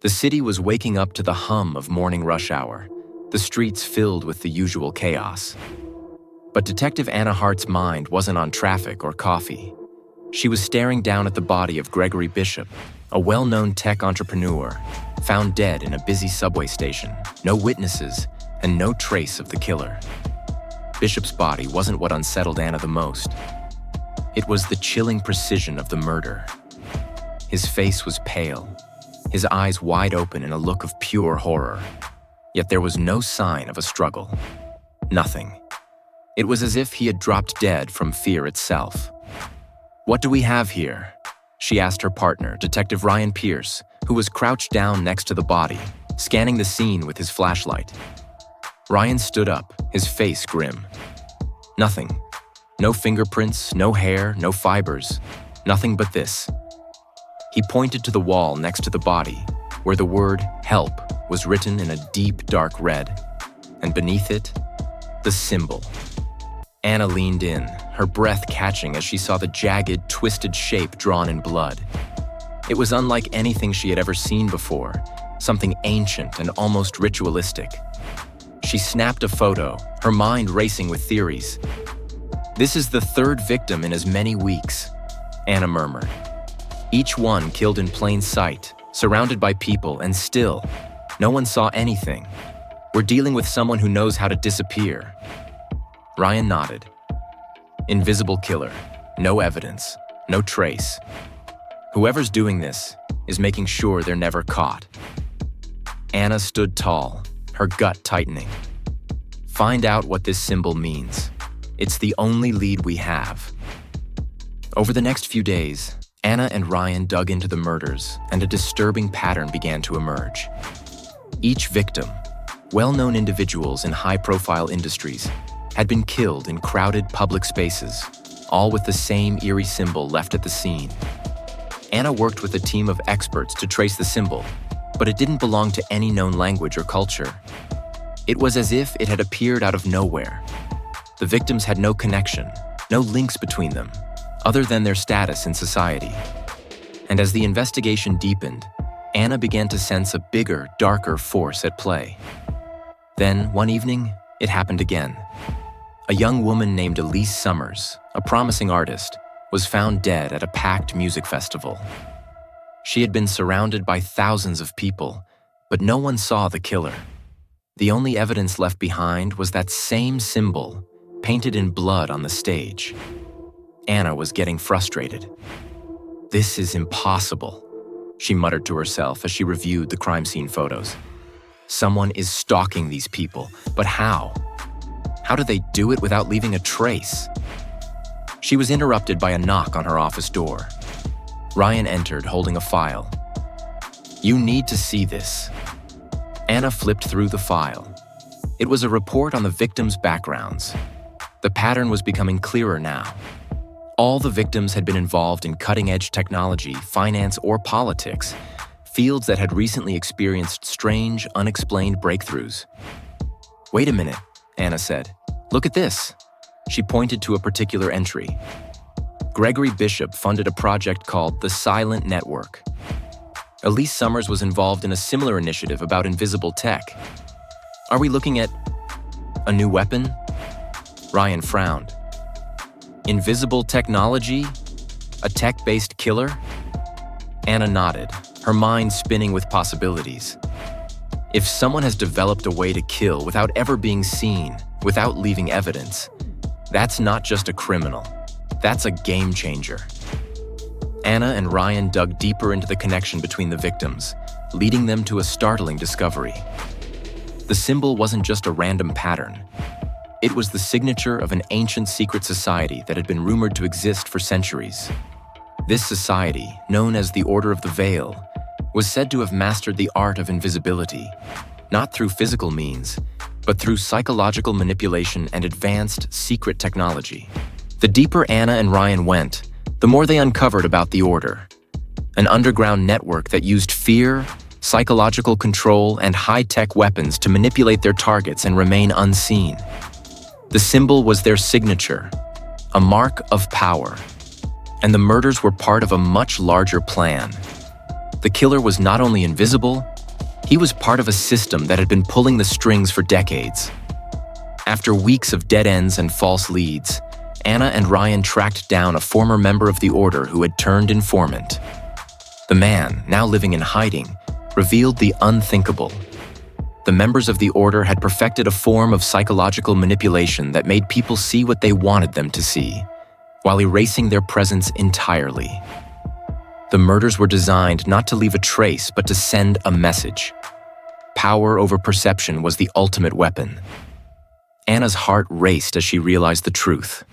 The city was waking up to the hum of morning rush hour, the streets filled with the usual chaos. But Detective Anna Hart's mind wasn't on traffic or coffee. She was staring down at the body of Gregory Bishop, a well-known tech entrepreneur, found dead in a busy subway station, no witnesses, and no trace of the killer. Bishop's body wasn't what unsettled Anna the most. It was the chilling precision of the murder. His face was pale, his eyes wide open in a look of pure horror. Yet there was no sign of a struggle. Nothing. It was as if he had dropped dead from fear itself. "What do we have here?" she asked her partner, Detective Ryan Pierce, who was crouched down next to the body, scanning the scene with his flashlight. Ryan stood up, his face grim. "Nothing. No fingerprints, no hair, no fibers. Nothing but this." He pointed to the wall next to the body, where the word "help" was written in a deep, dark red, and beneath it, the symbol. Anna leaned in, her breath catching as she saw the jagged, twisted shape drawn in blood. It was unlike anything she had ever seen before, something ancient and almost ritualistic. She snapped a photo, her mind racing with theories. "This is the third victim in as many weeks," Anna murmured. "Each one killed in plain sight, surrounded by people, and still, no one saw anything. We're dealing with someone who knows how to disappear." Ryan nodded. "Invisible killer, no evidence, no trace. Whoever's doing this is making sure they're never caught." Anna stood tall, her gut tightening. "Find out what this symbol means. It's the only lead we have." Over the next few days, Anna and Ryan dug into the murders, and a disturbing pattern began to emerge. Each victim, well-known individuals in high-profile industries, had been killed in crowded public spaces, all with the same eerie symbol left at the scene. Anna worked with a team of experts to trace the symbol, but it didn't belong to any known language or culture. It was as if it had appeared out of nowhere. The victims had no connection, no links between them, other than their status in society. And as the investigation deepened, Anna began to sense a bigger, darker force at play. Then, one evening, it happened again. A young woman named Elise Summers, a promising artist, was found dead at a packed music festival. She had been surrounded by thousands of people, but no one saw the killer. The only evidence left behind was that same symbol, painted in blood on the stage. Anna was getting frustrated. "This is impossible," she muttered to herself as she reviewed the crime scene photos. "Someone is stalking these people, but how? How do they do it without leaving a trace?" She was interrupted by a knock on her office door. Ryan entered, holding a file. "You need to see this." Anna flipped through the file. It was a report on the victims' backgrounds. The pattern was becoming clearer now. All the victims had been involved in cutting-edge technology, finance, or politics, fields that had recently experienced strange, unexplained breakthroughs. "Wait a minute," Anna said. "Look at this." She pointed to a particular entry. Gregory Bishop funded a project called the Silent Network. Elise Summers was involved in a similar initiative about invisible tech. "Are we looking at a new weapon?" Ryan frowned. "Invisible technology? A tech-based killer?" Anna nodded, her mind spinning with possibilities. If someone has developed a way to kill without ever being seen, without leaving evidence, that's not just a criminal. That's a game changer. Anna and Ryan dug deeper into the connection between the victims, leading them to a startling discovery. The symbol wasn't just a random pattern. It was the signature of an ancient secret society that had been rumored to exist for centuries. This society, known as the Order of the Veil, was said to have mastered the art of invisibility, not through physical means, but through psychological manipulation and advanced secret technology. The deeper Anna and Ryan went, the more they uncovered about the Order. An underground network that used fear, psychological control, and high-tech weapons to manipulate their targets and remain unseen. The symbol was their signature, a mark of power. And the murders were part of a much larger plan. The killer was not only invisible, He was part of a system that had been pulling the strings for decades. After weeks of dead ends and false leads, Anna and Ryan tracked down a former member of the Order who had turned informant. The man, now living in hiding, revealed the unthinkable. The members of the Order had perfected a form of psychological manipulation that made people see what they wanted them to see, while erasing their presence entirely. The murders were designed not to leave a trace, but to send a message. Power over perception was the ultimate weapon. Anna's heart raced as she realized the truth.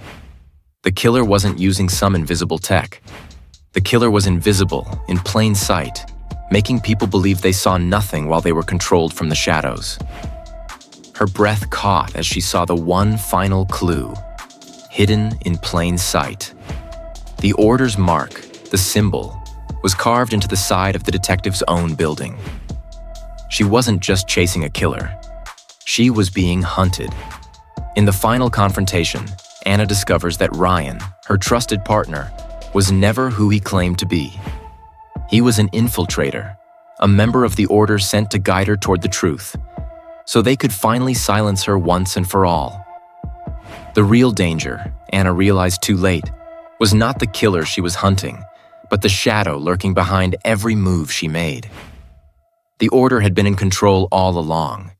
The killer wasn't using some invisible tech. The killer was invisible, in plain sight, making people believe they saw nothing while they were controlled from the shadows. Her breath caught as she saw the one final clue, hidden in plain sight. The Order's mark, the symbol, was carved into the side of the detective's own building. She wasn't just chasing a killer. She was being hunted. In the final confrontation, Anna discovers that Ryan, her trusted partner, was never who he claimed to be. He was an infiltrator, a member of the Order sent to guide her toward the truth, so they could finally silence her once and for all. The real danger, Anna realized too late, was not the killer she was hunting, but the shadow lurking behind every move she made. The Order had been in control all along,